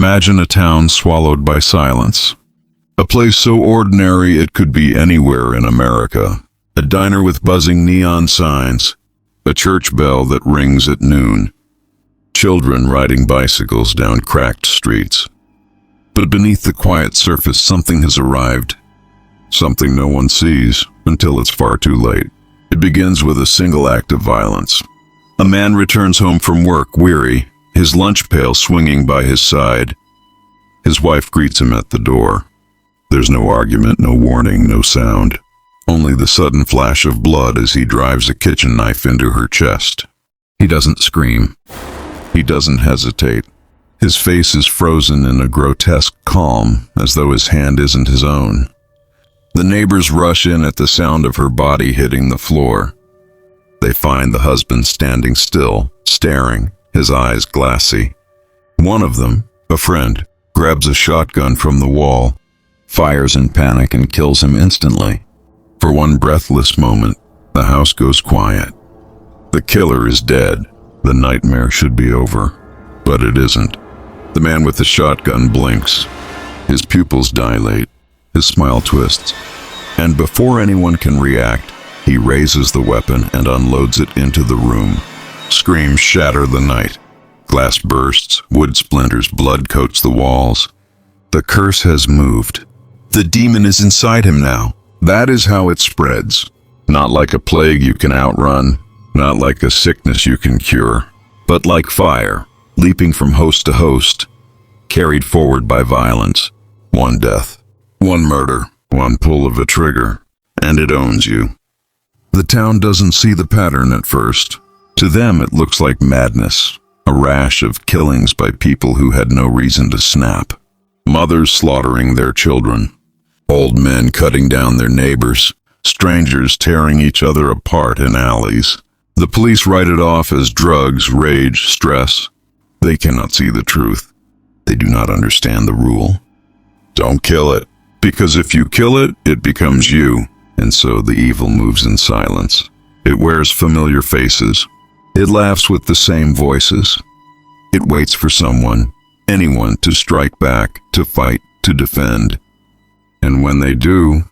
Imagine a town swallowed by silence. A place so ordinary it could be anywhere in America. A diner with buzzing neon signs. A church bell that rings at noon. Children riding bicycles down cracked streets. But beneath the quiet surface, something has arrived. Something no one sees until it's far too late. It begins with a single act of violence. A man returns home from work, weary, his lunch pail swinging by his side. His wife greets him at the door. There's no argument, no warning, no sound. Only the sudden flash of blood as he drives a kitchen knife into her chest. He doesn't scream. He doesn't hesitate. His face is frozen in a grotesque calm, as though his hand isn't his own. The neighbors rush in at the sound of her body hitting the floor. They find the husband standing still, staring, his eyes glassy. One of them, a friend, grabs a shotgun from the wall, fires in panic and kills him instantly. For one breathless moment, the house goes quiet. The killer is dead. The nightmare should be over, but it isn't. The man with the shotgun blinks. His pupils dilate. His smile twists. And before anyone can react, he raises the weapon and unloads it into the room. Screams shatter the night. Glass bursts, wood splinters, blood coats the walls. The curse has moved. The demon is inside him now. That is how it spreads. Not like a plague you can outrun, not like a sickness you can cure, but like fire, leaping from host to host, carried forward by violence. One death, one murder, one pull of a trigger, and it owns you. The town doesn't see the pattern at first. To them it looks like madness, a rash of killings by people who had no reason to snap. Mothers slaughtering their children, old men cutting down their neighbors, strangers tearing each other apart in alleys. The police write it off as drugs, rage, stress. They cannot see the truth. They do not understand the rule. Don't kill it, because if you kill it, it becomes you. And so the evil moves in silence. It wears familiar faces. It laughs with the same voices. It waits for someone, anyone, to strike back, to fight, to defend. And when they do,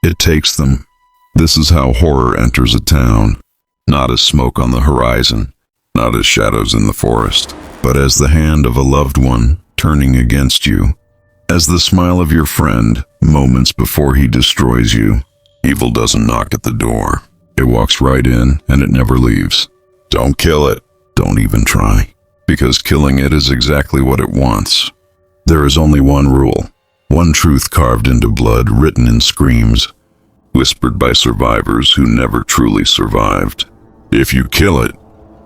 it takes them. This is how horror enters a town. Not as smoke on the horizon, not as shadows in the forest, but as the hand of a loved one turning against you, as the smile of your friend moments before he destroys you. Evil doesn't knock at the door. It walks right in and it never leaves. Don't kill it. Don't even try, because killing it is exactly what it wants. There is only one rule, one truth carved into blood, written in screams, whispered by survivors who never truly survived. If you kill it,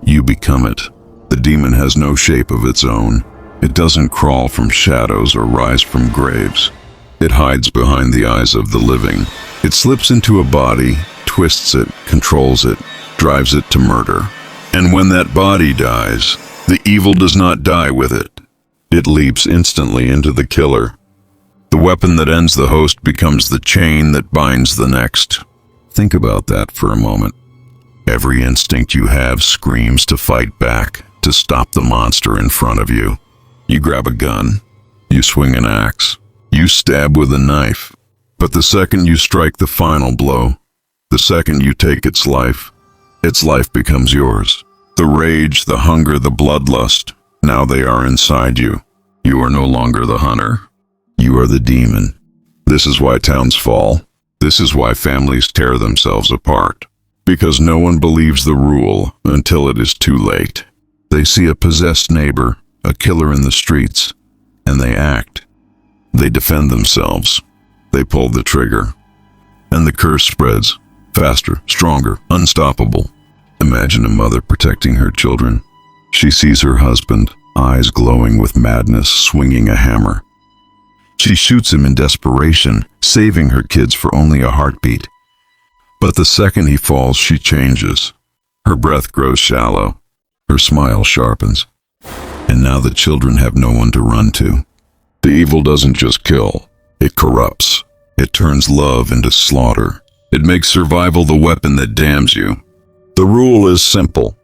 you become it. The demon has no shape of its own. It doesn't crawl from shadows or rise from graves. It hides behind the eyes of the living. It slips into a body, twists it, controls it, drives it to murder. And when that body dies, the evil does not die with it. It leaps instantly into the killer. The weapon that ends the host becomes the chain that binds the next. Think about that for a moment. Every instinct you have screams to fight back, to stop the monster in front of you. You grab a gun. You swing an axe. You stab with a knife. But the second you strike the final blow, the second you take its life becomes yours. The rage, the hunger, the bloodlust, now they are inside you. You are no longer the hunter. You are the demon. This is why towns fall. This is why families tear themselves apart. Because no one believes the rule until it is too late. They see a possessed neighbor, a killer in the streets, and they act. They defend themselves. They pull the trigger. And the curse spreads, faster, stronger, unstoppable. Imagine a mother protecting her children. She sees her husband, eyes glowing with madness, swinging a hammer. She shoots him in desperation, saving her kids for only a heartbeat. But the second he falls, she changes. Her breath grows shallow. Her smile sharpens. And now the children have no one to run to. The evil doesn't just kill. It corrupts. It turns love into slaughter. It makes survival the weapon that damns you. The rule is simple.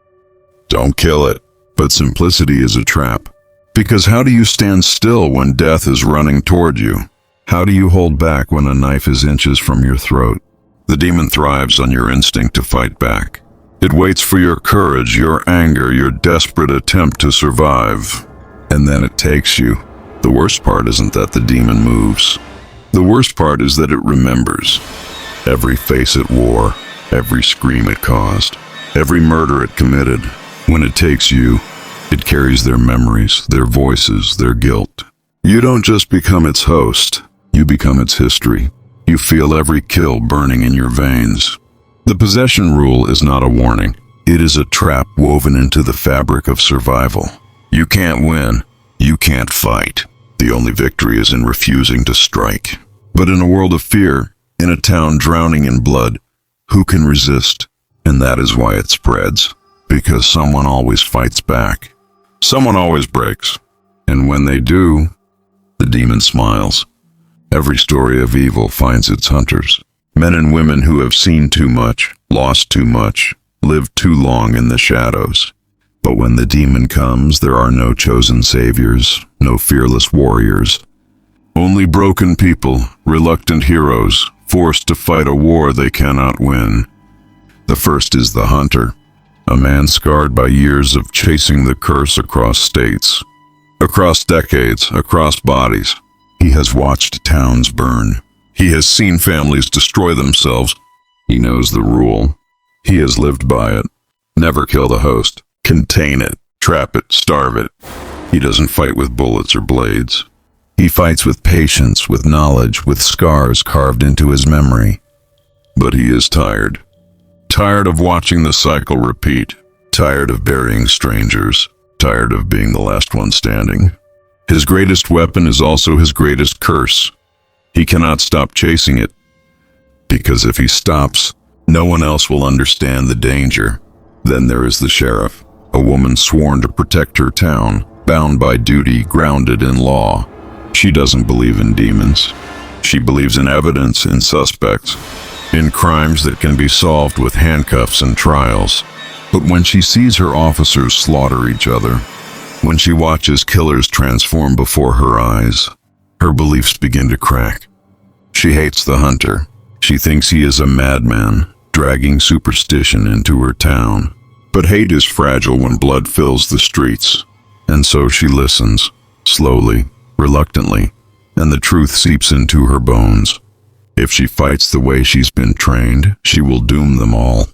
Don't kill it. But simplicity is a trap. Because how do you stand still when death is running toward you? How do you hold back when a knife is inches from your throat? The demon thrives on your instinct to fight back. It waits for your courage, your anger, your desperate attempt to survive. And then it takes you. The worst part isn't that the demon moves. The worst part is that it remembers. Every face it wore, every scream it caused, every murder it committed. When it takes you, it carries their memories, their voices, their guilt. You don't just become its host, you become its history. You feel every kill burning in your veins. The possession rule is not a warning. It is a trap woven into the fabric of survival. You can't win. You can't fight. The only victory is in refusing to strike. But in a world of fear, in a town drowning in blood, who can resist? And that is why it spreads. Because someone always fights back. Someone always breaks. And when they do, the demon smiles. Every story of evil finds its hunters. Men and women who have seen too much, lost too much, lived too long in the shadows. But when the demon comes, there are no chosen saviors, no fearless warriors. Only broken people, reluctant heroes, forced to fight a war they cannot win. The first is the hunter, a man scarred by years of chasing the curse across states, across decades, across bodies. He has watched towns burn. He has seen families destroy themselves. He knows the rule. He has lived by it. Never kill the host. Contain it. Trap it. Starve it. He doesn't fight with bullets or blades. He fights with patience, with knowledge, with scars carved into his memory. But he is tired. Tired of watching the cycle repeat. Tired of burying strangers. Tired of being the last one standing. His greatest weapon is also his greatest curse. He cannot stop chasing it, because if he stops, no one else will understand the danger. Then there is the sheriff, a woman sworn to protect her town, bound by duty, grounded in law. She doesn't believe in demons. She believes in evidence, in suspects, in crimes that can be solved with handcuffs and trials. But when she sees her officers slaughter each other, when she watches killers transform before her eyes, her beliefs begin to crack. She hates the hunter. She thinks he is a madman, dragging superstition into her town. But hate is fragile when blood fills the streets. And so she listens, slowly, reluctantly, and the truth seeps into her bones. If she fights the way she's been trained, she will doom them all.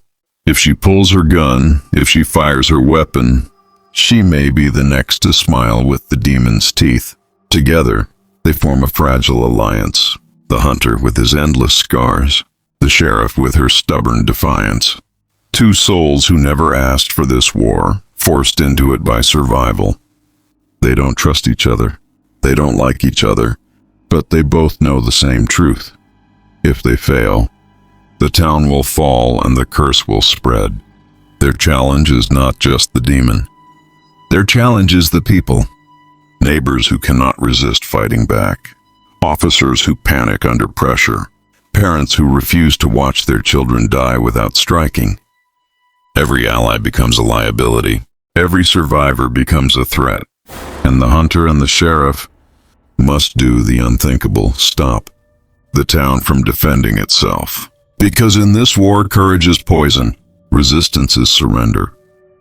If she pulls her gun, if she fires her weapon, she may be the next to smile with the demon's teeth. Together, they form a fragile alliance. The hunter with his endless scars, the sheriff with her stubborn defiance. Two souls who never asked for this war, forced into it by survival. They don't trust each other. They don't like each other. But they both know the same truth. If they fail, the town will fall and the curse will spread. Their challenge is not just the demon. Their challenge is the people. Neighbors who cannot resist fighting back. Officers who panic under pressure. Parents who refuse to watch their children die without striking. Every ally becomes a liability. Every survivor becomes a threat. And the hunter and the sheriff must do the unthinkable: stop the town from defending itself. Because in this war, courage is poison. Resistance is surrender.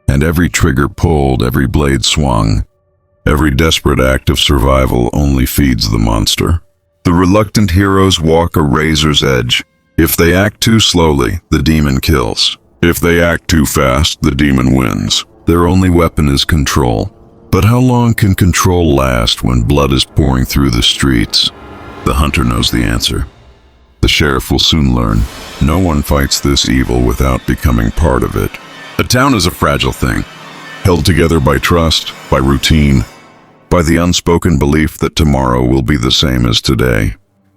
And every trigger pulled, every blade swung, every desperate act of survival only feeds the monster. The reluctant heroes walk a razor's edge. If they act too slowly, the demon kills. If they act too fast, the demon wins. Their only weapon is control. But how long can control last when blood is pouring through the streets? The hunter knows the answer. The sheriff will soon learn. No one fights this evil without becoming part of it. A town is a fragile thing, held together by trust, by routine, by the unspoken belief that tomorrow will be the same as today.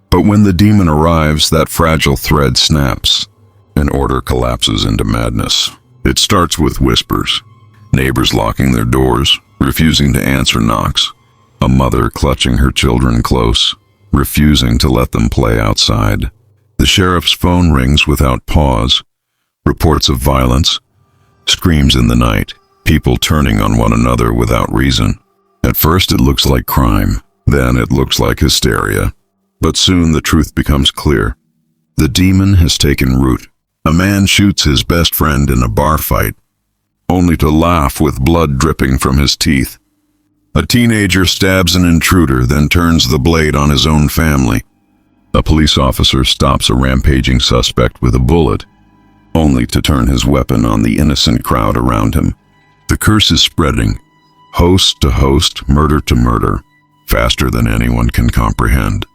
But when the demon arrives, that fragile thread snaps, and order collapses into madness. It starts with whispers, neighbors locking their doors, refusing to answer knocks, a mother clutching her children close, refusing to let them play outside. The sheriff's phone rings without pause, reports of violence, screams in the night, people turning on one another without reason. At first it looks like crime, then it looks like hysteria. But soon the truth becomes clear. The demon has taken root. A man shoots his best friend in a bar fight, only to laugh with blood dripping from his teeth. A teenager stabs an intruder, then turns the blade on his own family. A police officer stops a rampaging suspect with a bullet, only to turn his weapon on the innocent crowd around him. The curse is spreading, host to host, murder to murder, faster than anyone can comprehend.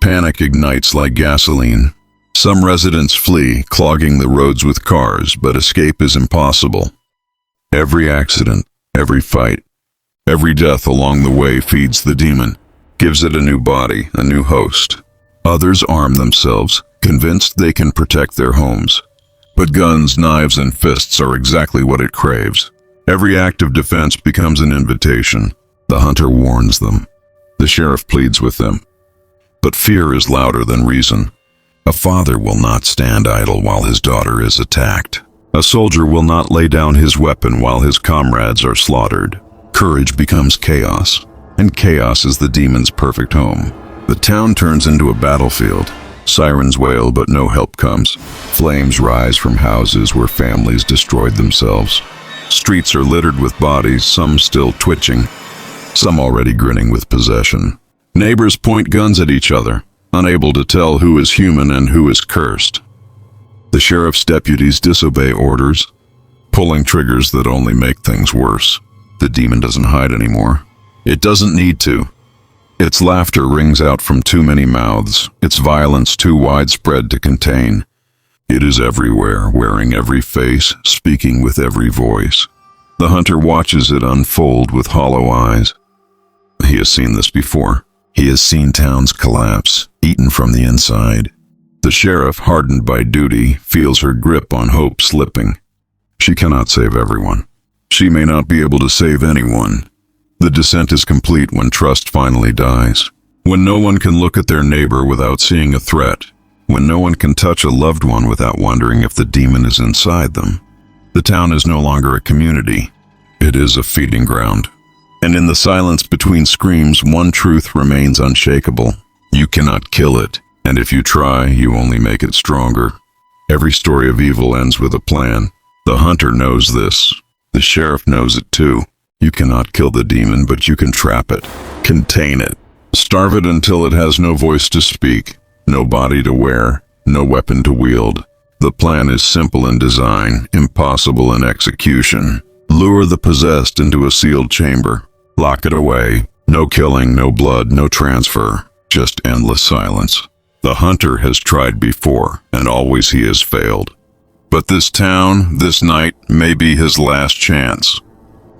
Panic ignites like gasoline. Some residents flee, clogging the roads with cars, but escape is impossible. Every accident, every fight, every death along the way feeds the demon, gives it a new body, a new host. Others arm themselves, convinced they can protect their homes. But guns, knives, and fists are exactly what it craves. Every act of defense becomes an invitation. The hunter warns them. The sheriff pleads with them. But fear is louder than reason. A father will not stand idle while his daughter is attacked. A soldier will not lay down his weapon while his comrades are slaughtered. Courage becomes chaos, and chaos is the demon's perfect home. The town turns into a battlefield. Sirens wail, but no help comes. Flames rise from houses where families destroyed themselves. Streets are littered with bodies, some still twitching, some already grinning with possession. Neighbors point guns at each other, unable to tell who is human and who is cursed. The sheriff's deputies disobey orders, pulling triggers that only make things worse. The demon doesn't hide anymore. It doesn't need to. Its laughter rings out from too many mouths, its violence too widespread to contain. It is everywhere, wearing every face, speaking with every voice. The hunter watches it unfold with hollow eyes. He has seen this before. He has seen towns collapse, eaten from the inside. The sheriff, hardened by duty, feels her grip on hope slipping. She cannot save everyone. She may not be able to save anyone. The descent is complete when trust finally dies. When no one can look at their neighbor without seeing a threat. When no one can touch a loved one without wondering if the demon is inside them. The town is no longer a community. It is a feeding ground. And in the silence between screams, one truth remains unshakable. You cannot kill it, and if you try, you only make it stronger. Every story of evil ends with a plan. The hunter knows this. The sheriff knows it too. You cannot kill the demon, but you can trap it, contain it, starve it until it has no voice to speak, no body to wear, no weapon to wield. The plan is simple in design, impossible in execution. Lure the possessed into a sealed chamber. Lock it away. No killing, no blood, no transfer. Just endless silence. The hunter has tried before, and always he has failed. But this town, this night, may be his last chance.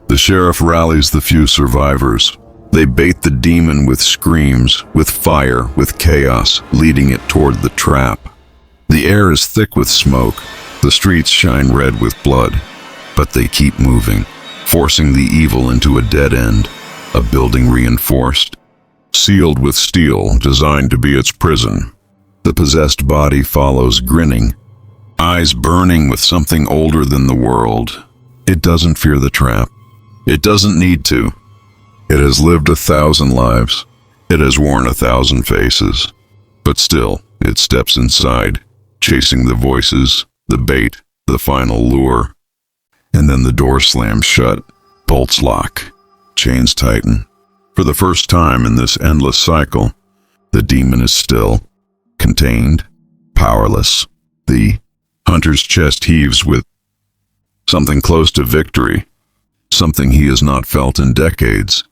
The sheriff rallies the few survivors. They bait the demon with screams, with fire, with chaos, leading it toward the trap. The air is thick with smoke. The streets shine red with blood. But they keep moving, forcing the evil into a dead end, a building reinforced, sealed with steel, designed to be its prison. The possessed body follows, grinning, eyes burning with something older than the world. It doesn't fear the trap. It doesn't need to. It has lived 1,000 lives. It has worn 1,000 faces. But still, it steps inside, chasing the voices, the bait, the final lure. And then the door slams shut, bolts lock, chains tighten. For the first time in this endless cycle, the demon is still, contained, powerless. The hunter's chest heaves with something close to victory, something he has not felt in decades.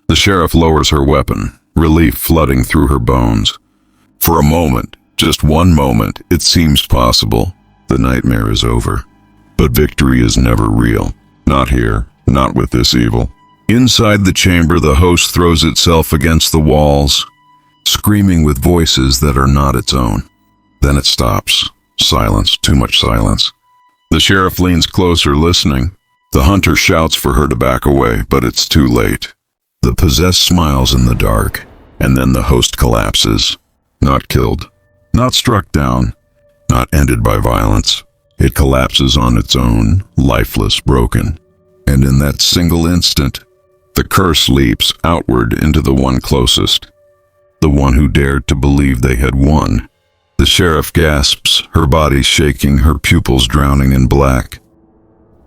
The sheriff lowers her weapon, relief flooding through her bones. For a moment, just one moment, it seems possible. The nightmare is over. But victory is never real. Not here, not with this evil. Inside the chamber, the host throws itself against the walls, screaming with voices that are not its own. Then it stops. Silence, too much silence. The sheriff leans closer, listening. The hunter shouts for her to back away, but it's too late. The possessed smiles in the dark, and then the host collapses. Not killed, not struck down, not ended by violence. It collapses on its own, lifeless, broken. And in that single instant, The curse leaps outward into the one closest, the one who dared to believe they had won. The sheriff gasps, her body shaking, her pupils drowning in black.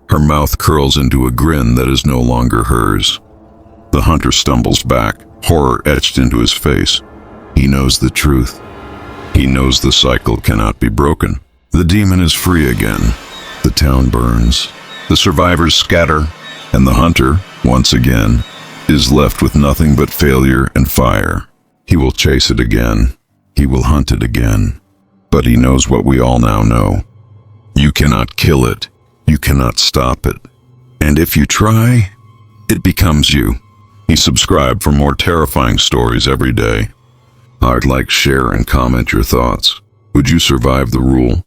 Her mouth curls into a grin that is no longer hers. The hunter stumbles back, horror etched into his face. He knows the truth. He knows the cycle cannot be broken. The demon is free again. The town burns. The survivors scatter, and the hunter, once again, is left with nothing but failure and fire. He will chase it again. He will hunt it again. But he knows what we all now know. You cannot kill it. You cannot stop it. And if you try, it becomes you. Subscribe for more terrifying stories every day. I'd like, share, and comment your thoughts. Would you survive the rule?